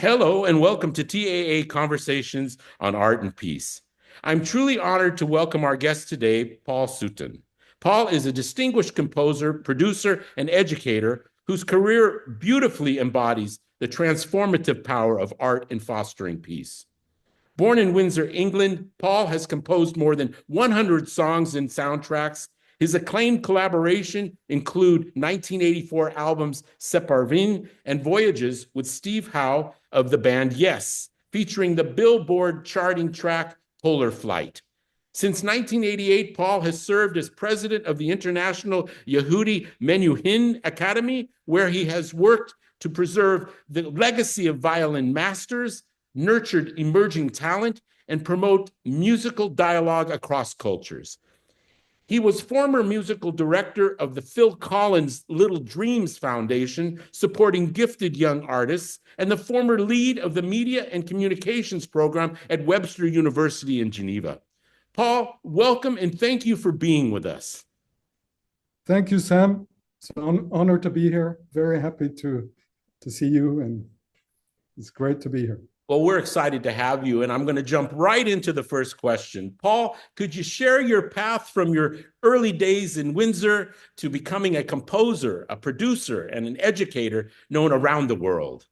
Hello and welcome to TAA Conversations on Art and Peace. I'm truly honored to welcome our guest today, Paul Sutin. Paul is a distinguished composer, producer, and educator whose career beautifully embodies the transformative power of art in fostering peace. Born in Windsor, England, Paul has composed more than 100 songs and soundtracks. His acclaimed collaboration include 1984 albums Separvin and Voyages with Steve Howe of the band Yes, featuring the Billboard charting track Polar Flight. Since 1988, Paul has served as president of the International Yehudi Menuhin Academy, where he has worked to preserve the legacy of violin masters, nurtured emerging talent, and promote musical dialogue across cultures. He was former musical director of the Phil Collins Little Dreams Foundation, supporting gifted young artists, and the former lead of the Media and Communications program at Webster University in Geneva. Paul, welcome and thank you for being with us. Thank you, Sam. It's an honor to be here. Very happy to see you, and it's great to be here. Well, we're excited to have you, and I'm going to jump right into the first question. Paul, could you share your path from your early days in Windsor to becoming a composer, a producer, and an educator known around the world?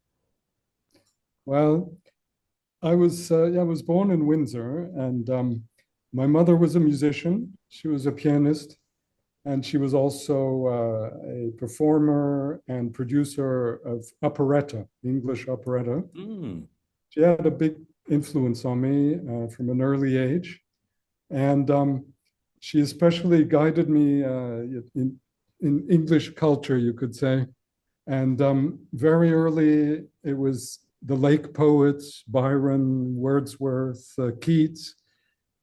Well, I was born in Windsor, and my mother was a musician. She was a pianist, and she was also a performer and producer of operetta, English operetta. She had a big influence on me from an early age. And she especially guided me in English culture, you could say. And very early, it was the Lake poets, Byron, Wordsworth, Keats,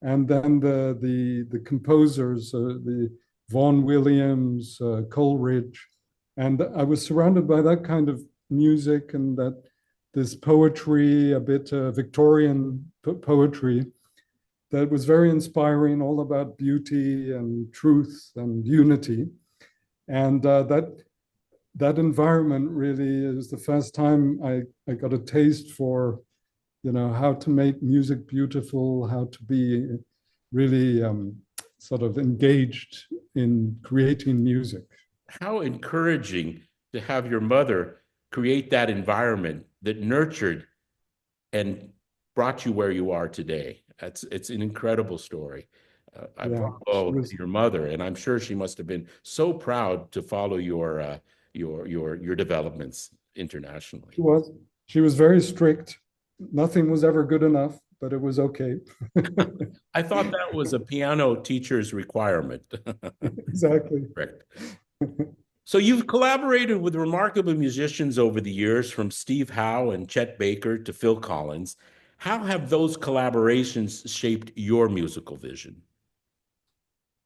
and then the composers, the Vaughan Williams, Coleridge. And I was surrounded by that kind of music and this poetry, a bit Victorian poetry that was very inspiring, all about beauty and truth and unity. And that environment really is the first time I got a taste for, how to make music beautiful, how to be really sort of engaged in creating music. How encouraging to have your mother create that environment that nurtured and brought you where you are today. It's an incredible story. Bravo to your mother, and I'm sure she must have been so proud to follow your developments internationally. She was very strict. Nothing was ever good enough, but it was okay. I thought that was a piano teacher's requirement. Exactly. Correct. So you've collaborated with remarkable musicians over the years, from Steve Howe and Chet Baker to Phil Collins. How have those collaborations shaped your musical vision?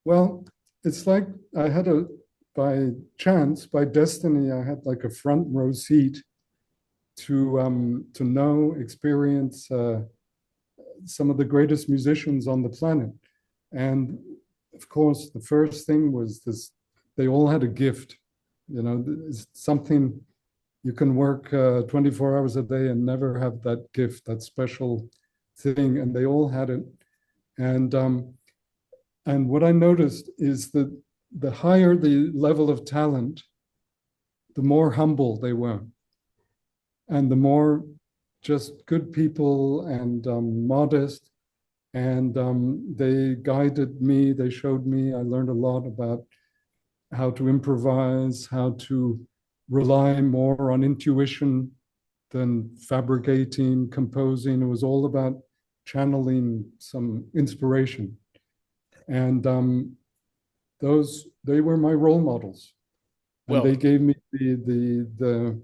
Well, it's like by chance, by destiny, I had like a front row seat to experience some of the greatest musicians on the planet. And of course, the first thing was this: they all had a gift. It's something you can work 24 hours a day and never have that gift, that special thing. And they all had it. And what I noticed is that the higher the level of talent, the more humble they were, and the more just good people and modest. And they guided me. They showed me. I learned a lot about how to improvise, how to rely more on intuition than fabricating, composing. It was all about channeling some inspiration. And they were my role models. And they gave me the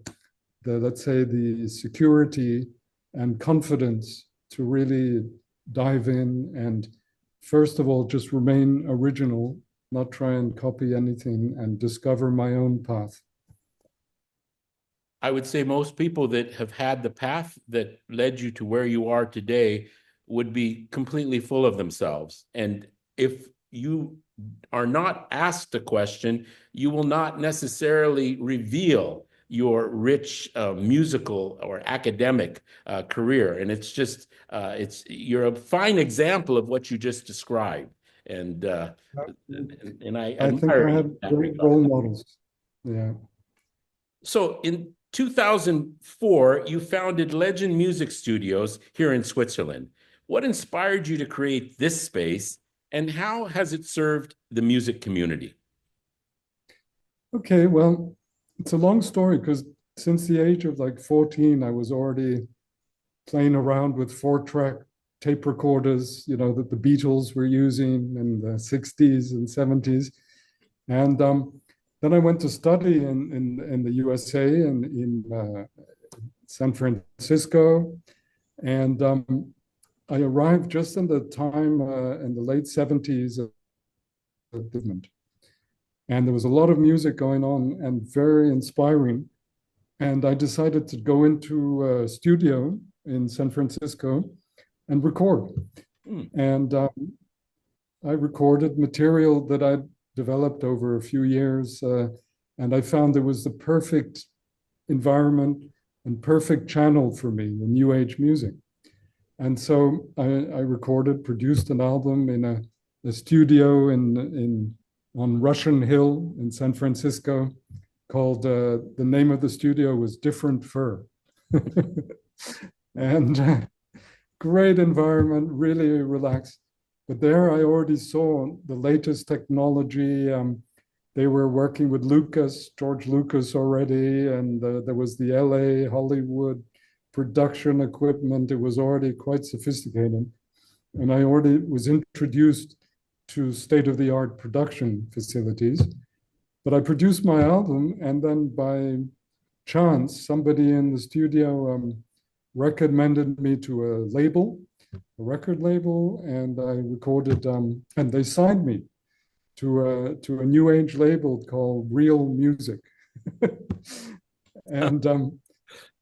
let's say, the security and confidence to really dive in and, first of all, just remain original, not try and copy anything, and discover my own path. I would say most people that have had the path that led you to where you are today would be completely full of themselves. And if you are not asked a question, you will not necessarily reveal your rich musical or academic career. And it's just, you're a fine example of what you just described. And, uh, and I I think admire I you had in that great regard. role models. Yeah. So in 2004, you founded Legend Music Studios here in Switzerland. What inspired you to create this space, and how has it served the music community? Okay, well, it's a long story because since the age of like 14, I was already playing around with 4-track tape recorders, that the Beatles were using in the 60s and 70s. And then I went to study in the USA and in San Francisco. And I arrived just in the time in the late 70s of the movement. And there was a lot of music going on and very inspiring. And I decided to go into a studio in San Francisco and record. Hmm. And I recorded material that I'd developed over a few years. And I found there was the perfect environment and perfect channel for me, the new age music. And so I recorded, produced an album in a studio on Russian Hill in San Francisco called, the name of the studio was Different Fur. And great environment, really relaxed. But there I already saw the latest technology. They were working with George Lucas already, and there was the LA, Hollywood production equipment. It was already quite sophisticated. And I already was introduced to state of the art production facilities. But I produced my album, and then by chance, somebody in the studio recommended me to a record label, and I recorded, and they signed me to a new age label called Real Music. and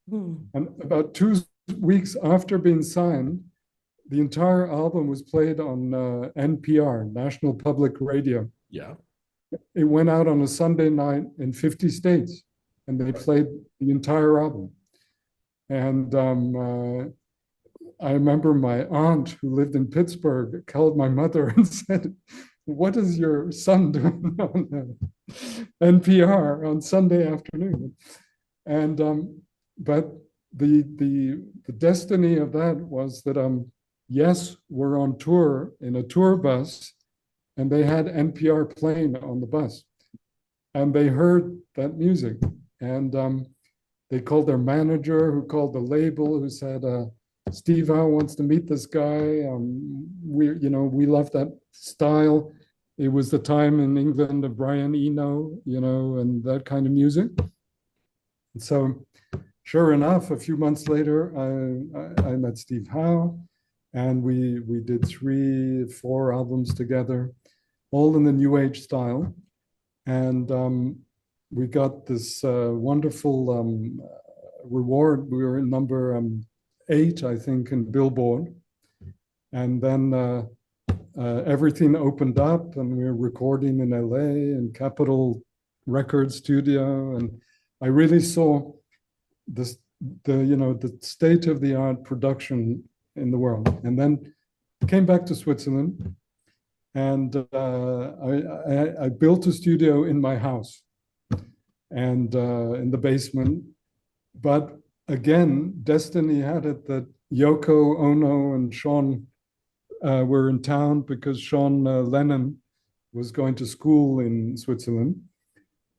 and about 2 weeks after being signed, the entire album was played on NPR, National Public Radio. Yeah. It went out on a Sunday night in 50 states, and they played the entire album. And I remember my aunt who lived in Pittsburgh called my mother and said, "What is your son doing on NPR on Sunday afternoon?" And but the destiny of that was that yes, we're on tour in a tour bus, and they had NPR playing on the bus, and they heard that music, and they called their manager, who called the label, who said, Steve Howe wants to meet this guy. We love that style. It was the time in England of Brian Eno, and that kind of music. And so, sure enough, a few months later, I met Steve Howe, and we did 4 albums together, all in the New Age style. And we got this wonderful reward. We were in number 8, I think, in Billboard. And then everything opened up, and we were recording in LA in Capitol Record Studio. And I really saw this, the state of the art production in the world. And then came back to Switzerland, and I built a studio in my house and in the basement. But again, destiny had it that Yoko Ono and Sean were in town because Sean Lennon was going to school in Switzerland,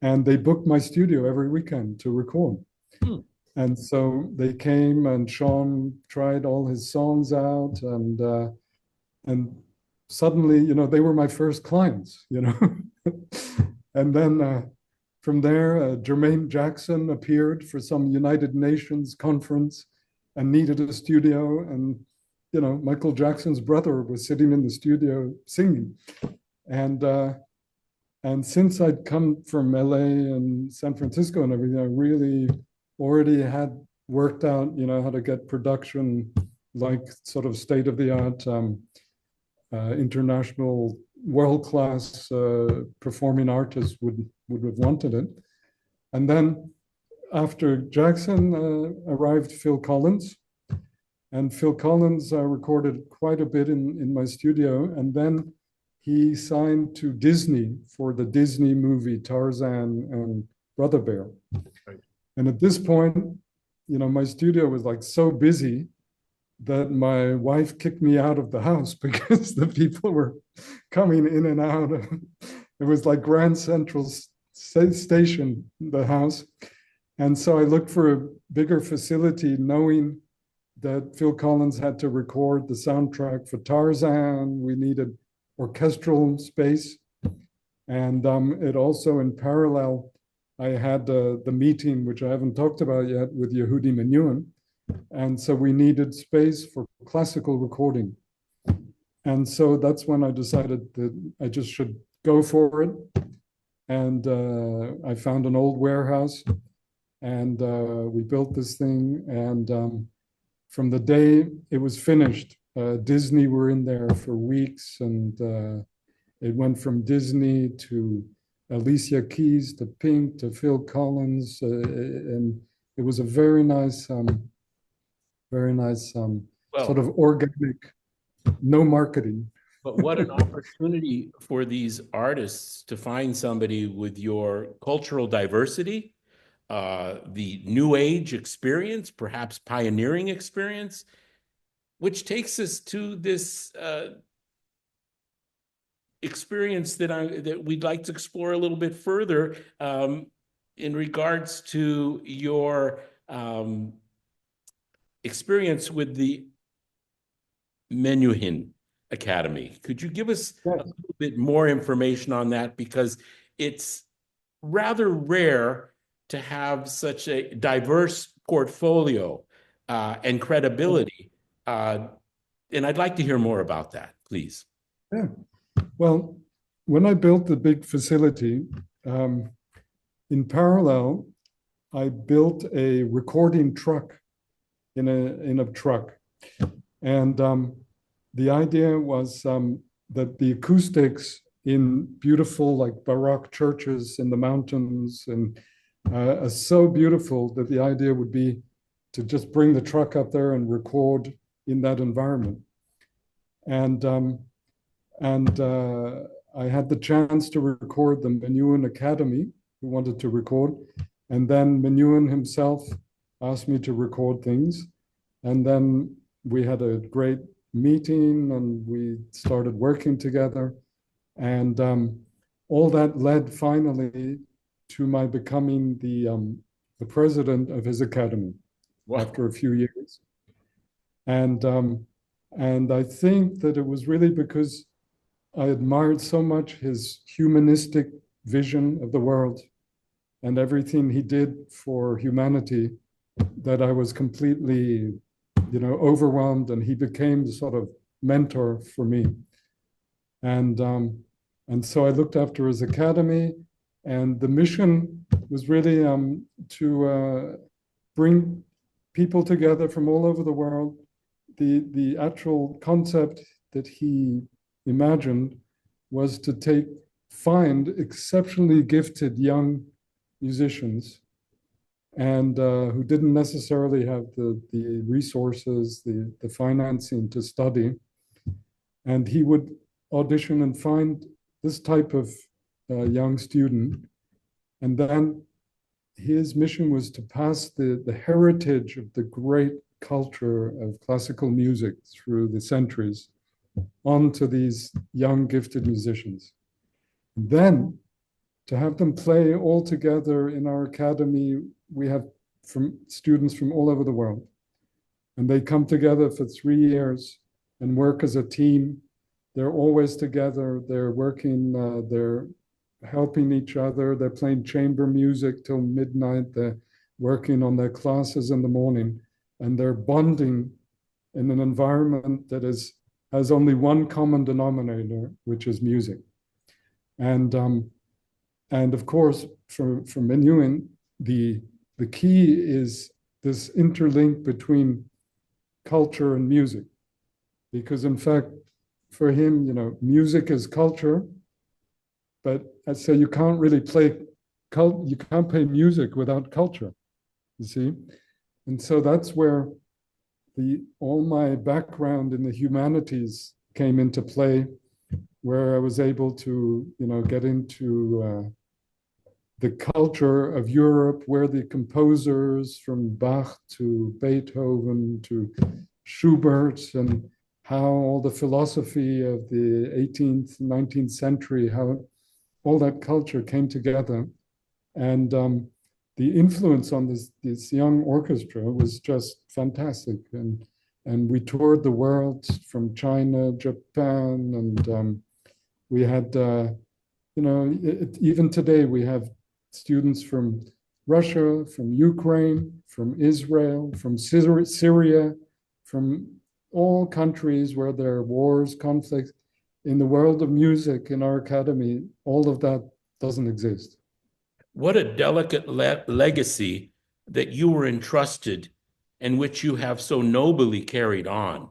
and they booked my studio every weekend to record. Hmm. And so they came, and Sean tried all his songs out, and suddenly, they were my first clients, And then from there, Jermaine Jackson appeared for some United Nations conference and needed a studio. And, Michael Jackson's brother was sitting in the studio singing. And since I'd come from LA and San Francisco and everything, I really already had worked out, how to get production like sort of state of the art, international world-class performing artists would have wanted it. And then after Jackson arrived Phil Collins, and Phil Collins recorded quite a bit in my studio, and then he signed to Disney for the Disney movie Tarzan and Brother Bear. Right. And at this point, my studio was like so busy that my wife kicked me out of the house because the people were coming in and out. It was like Grand Central Station, the house. And so I looked for a bigger facility, knowing that Phil Collins had to record the soundtrack for Tarzan. We needed orchestral space. And it also, in parallel, I had the meeting, which I haven't talked about yet, with Yehudi Menuhin. And so we needed space for classical recording. And so that's when I decided that I just should go for it. And I found an old warehouse, and we built this thing. And from the day it was finished, Disney were in there for weeks, and it went from Disney to Alicia Keys to Pink to Phil Collins, and it was a very nice sort Well, of organic, no marketing. but what an opportunity for these artists to find somebody with your cultural diversity, the new age experience, perhaps pioneering experience, which takes us to this experience that we'd like to explore a little bit further in regards to your experience with the Menuhin Academy. Could you give us a little bit more information on that? Because it's rather rare to have such a diverse portfolio and credibility. And I'd like to hear more about that, please. Yeah. Well, when I built the big facility, in parallel, I built a recording truck in a truck. And the idea was that the acoustics in beautiful, like Baroque churches in the mountains and are so beautiful that the idea would be to just bring the truck up there and record in that environment. And I had the chance to record the Menuhin Academy, who wanted to record. And then Menuhin himself asked me to record things. And then we had a great meeting and we started working together. And all that led finally to my becoming the president of his academy. Wow. After a few years. And I think that it was really because I admired so much his humanistic vision of the world and everything he did for humanity that I was completely, overwhelmed, and he became the sort of mentor for me. And so I looked after his academy, and the mission was really to bring people together from all over the world. The actual concept that he imagined was to find exceptionally gifted young musicians and who didn't necessarily have the resources, the financing to study. And he would audition and find this type of young student. And then his mission was to pass the heritage of the great culture of classical music through the centuries on to these young gifted musicians. And then to have them play all together in our academy, we have students from all over the world. And they come together for 3 years and work as a team. They're always together. They're working, they're helping each other. They're playing chamber music till midnight. They're working on their classes in the morning. And they're bonding in an environment that has only one common denominator, which is music. And of course, for Menuhin, the key is this interlink between culture and music. Because in fact, for him, music is culture, but I'd say you can't really you can't play music without culture. you see. And so that's where the all my background in the humanities came into play, where I was able to, get into the culture of Europe, where the composers from Bach to Beethoven to Schubert, and how all the philosophy of the 18th, 19th century, how all that culture came together. And the influence on this young orchestra was just fantastic. And we toured the world from China, Japan, and we had, even today we have students from Russia, from Ukraine, from Israel, from Syria, from all countries where there are wars, conflicts. In the world of music, in our academy, all of that doesn't exist. What a delicate legacy that you were entrusted and which you have so nobly carried on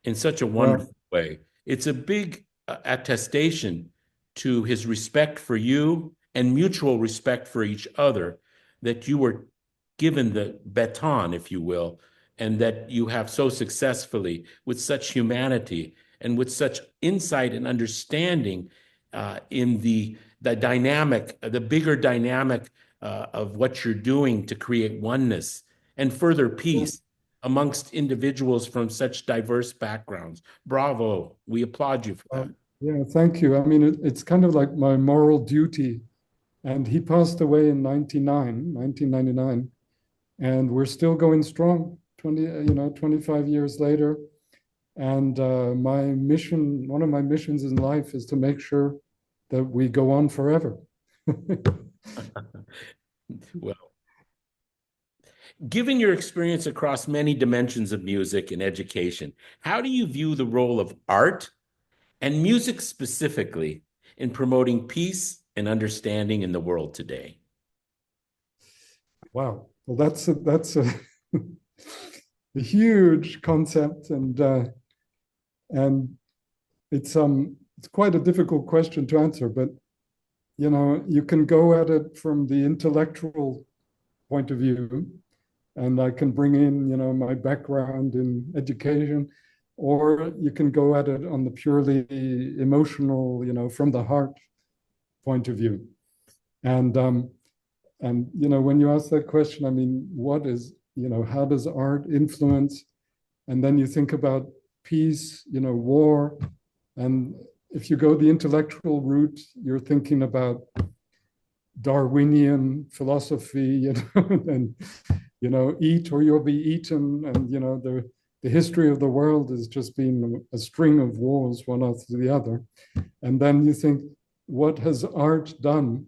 in such a Yeah, wonderful way. It's a big attestation to his respect for you and mutual respect for each other that you were given the baton, if you will, and that you have so successfully, with such humanity and with such insight and understanding in the dynamic, the bigger dynamic of what you're doing to create oneness and further peace amongst individuals from such diverse backgrounds. Bravo. We applaud you for that. yeah, thank you. I mean, it's kind of like my moral duty. And he passed away in 1999, and we're still going strong 25 years later. And my mission, one of my missions in life is to make sure that we go on forever. Well, given your experience across many dimensions of music and education, how do you view the role of art and music specifically in promoting peace and understanding in the world today? Wow. Well, a a huge concept, and it's quite a difficult question to answer. But you can go at it from the intellectual point of view, and I can bring in my background in education, or you can go at it on the purely emotional, from the heart point of view. And when you ask that question, I mean, how does art influence? And then you think about peace, war. And if you go the intellectual route, you're thinking about Darwinian philosophy, and eat or you'll be eaten. And the history of the world has just been a string of wars, one after the other. And then you think, what has art done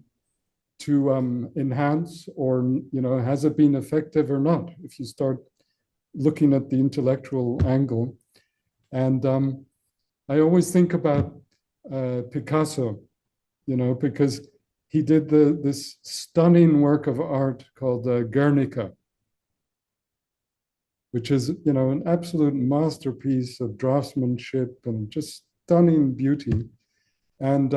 to enhance, or has it been effective or not? If you start looking at the intellectual angle, and I always think about Picasso, because he did this stunning work of art called Guernica, which is an absolute masterpiece of draftsmanship and just stunning beauty. And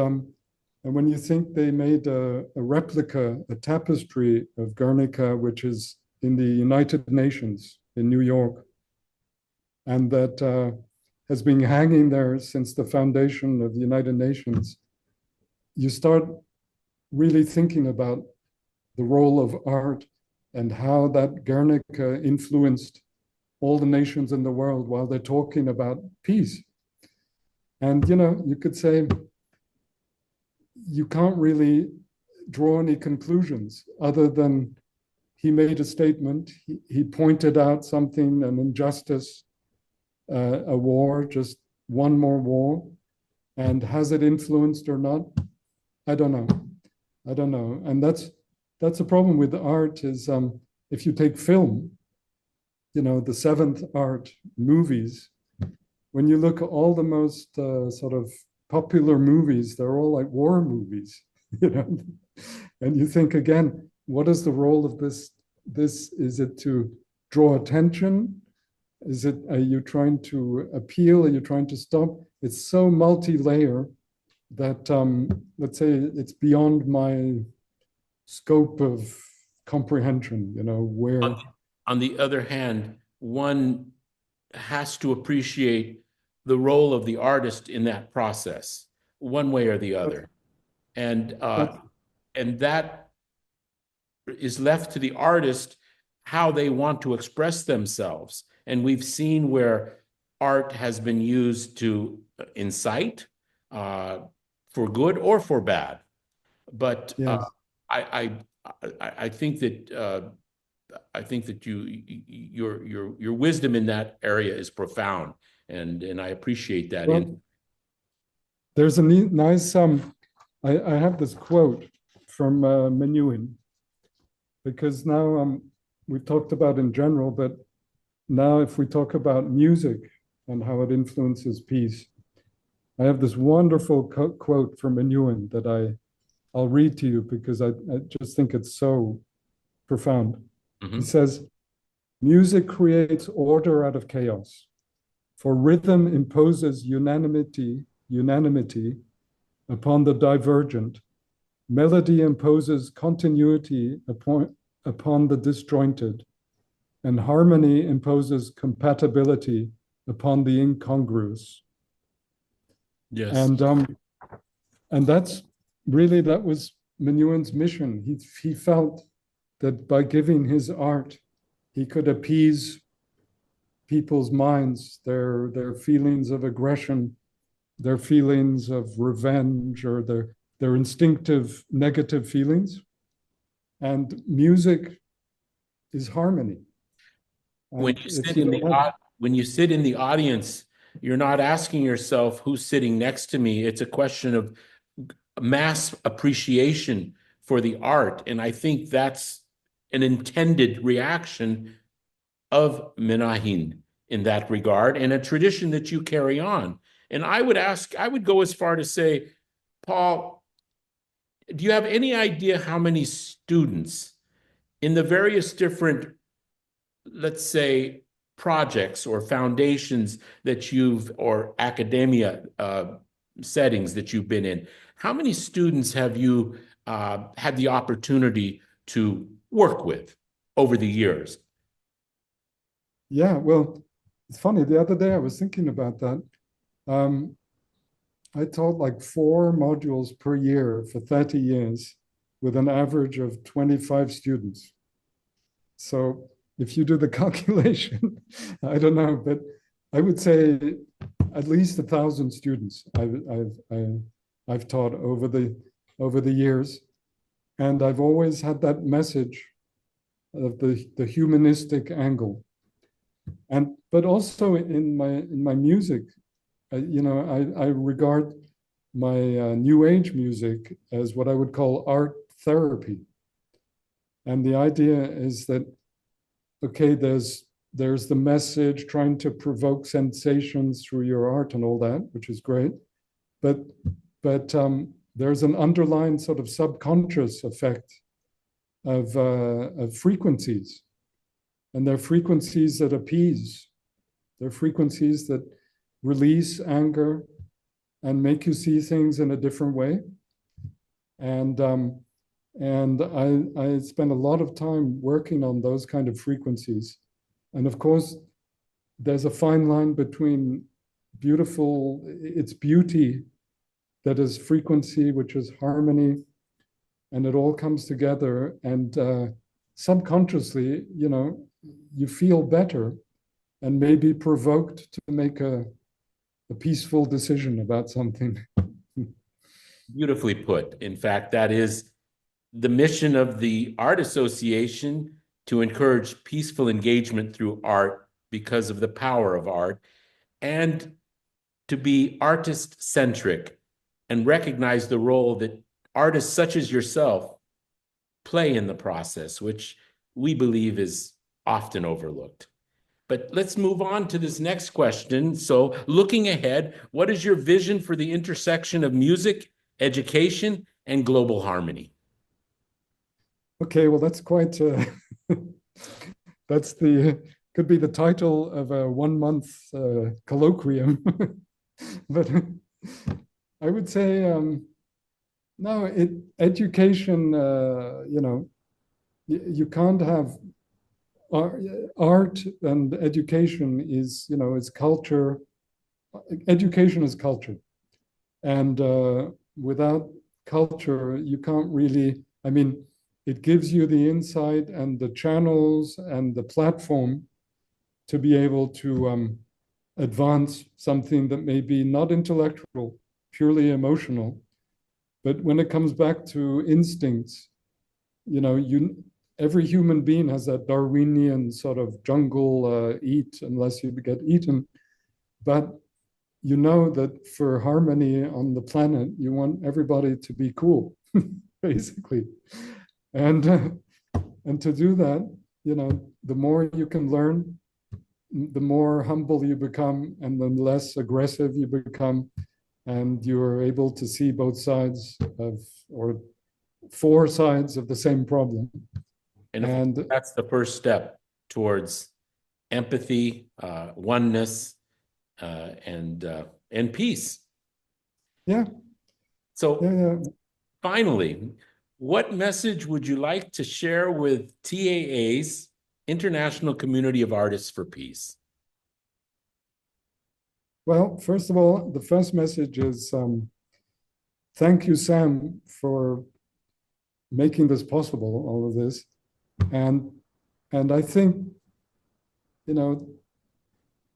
when you think they made a replica, a tapestry of Guernica, which is in the United Nations in New York, and that has been hanging there since the foundation of the United Nations, you start really thinking about the role of art and how that Guernica influenced all the nations in the world while they're talking about peace. And you could say you can't really draw any conclusions other than he made a statement. He pointed out something, an injustice, a war, just one more war. And has it influenced or not? I don't know. I don't know. And that's a problem with art is if you take film, the seventh art, movies, when you look at all the most sort of popular movies, they're all like war movies, and you think again, what is the role of this? Is it to draw attention? Are you trying to appeal? Are you trying to stop? It's so multi-layer that let's say it's beyond my scope of comprehension, On, where, on the other hand, one has to appreciate the role of the artist in that process, one way or the that's, other. And that's and that is left to the artist how they want to express themselves. And we've seen where art has been used to incite uh, for good or for bad. But yes. I, I think that your wisdom in that area is profound, and I appreciate that. Well, there's a nice, I have this quote from Menuhin, because now we've talked about in general, but now if we talk about music and how it influences peace, I have this wonderful quote from Menuhin that I'll read to you because I just think it's so profound. He Mhm. says, music creates order out of chaos, for rhythm imposes unanimity upon the divergent. Melody imposes continuity upon the disjointed, and harmony imposes compatibility upon the incongruous. Yes. And that's really, that was Menuhin's mission. He felt that by giving his art, he could appease people's minds, their feelings of aggression, their feelings of revenge, or their instinctive negative feelings. And music is harmony. When And you if sit you in don't the have, when you sit in the audience, you're not asking yourself who's sitting next to me. It's a question of mass appreciation for the art, and I think that's an intended reaction of Menahin in that regard, and a tradition that you carry on. And I would go as far to say, Paul, do you have any idea how many students in the various different, let's say, projects or foundations that or academia settings that you've been in, how many students have you had the opportunity to work with over the years? yeah, well, it's funny. The other day I was thinking about that. Um, I taught like 4 modules per year for 30 years with an average of 25 students. So if you do the calculation, I don't know, but I would say at least 1,000 students I've taught over the years, and I've always had that message of the humanistic angle, and but also in my music, I regard my new age music as what I would call art therapy, and the idea is that okay, there's the message trying to provoke sensations through your art and all that, which is great. But there's an underlying sort of subconscious effect of frequencies, and they're frequencies that appease. They're frequencies that release anger and make you see things in a different way. And I spend a lot of time working on those kind of frequencies. And of course, there's a fine line between it's beauty that is frequency, which is harmony, and it all comes together. And subconsciously, you feel better and maybe provoked to make a peaceful decision about something. Beautifully put. In fact, that is the mission of the Art Association, to encourage peaceful engagement through art because of the power of art, and to be artist centric and recognize the role that artists such as yourself play in the process, which we believe is often overlooked. But let's move on to this next question. So, looking ahead, what is your vision for the intersection of music, education, and global harmony? Okay, well, that's quite, that's could be the title of a 1 month colloquium. But I would say, no, education, you can't have art and education is, is culture. Education is culture. And without culture, you can't really, I mean, it gives you the insight and the channels and the platform to be able to advance something that may be not intellectual, purely emotional. But when it comes back to instincts, every human being has that Darwinian sort of jungle eat unless you get eaten. But you know that for harmony on the planet, you want everybody to be cool, basically. And to do that, the more you can learn, the more humble you become, and the less aggressive you become, and you're able to see both sides of, or four sides of the same problem. And that's the first step towards empathy, oneness, and peace. Yeah. So yeah. finally, what message would you like to share with TAA's International Community of Artists for Peace? Well, first of all, the first message is thank you, Sam, for making this possible, all of this. And I think,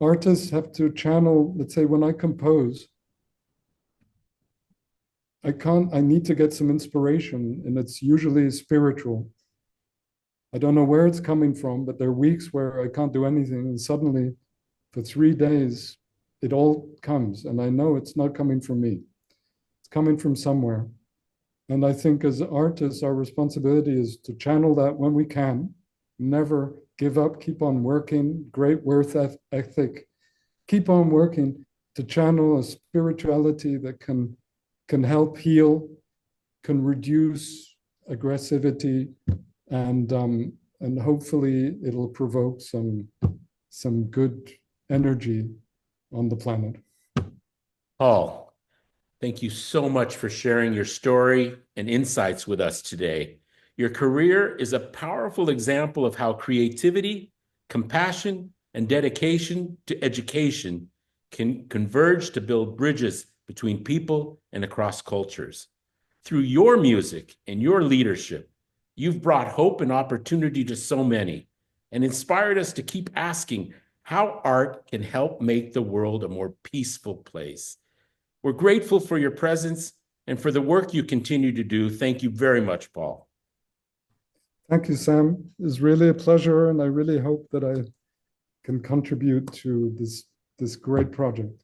artists have to channel, let's say when I compose, I need to get some inspiration, and it's usually spiritual. I don't know where it's coming from, but there are weeks where I can't do anything, and suddenly for 3 days, it all comes, and I know it's not coming from me. It's coming from somewhere. And I think as artists, our responsibility is to channel that when we can, never give up, keep on working, great work ethic, keep on working to channel a spirituality that can help heal, can reduce aggressivity, and hopefully it'll provoke some good energy on the planet. Paul, thank you so much for sharing your story and insights with us today. Your career is a powerful example of how creativity, compassion, and dedication to education can converge to build bridges between people and across cultures. Through your music and your leadership, you've brought hope and opportunity to so many and inspired us to keep asking how art can help make the world a more peaceful place. We're grateful for your presence and for the work you continue to do. Thank you very much, Paul. Thank you, Sam. It's really a pleasure, and I really hope that I can contribute to this great project.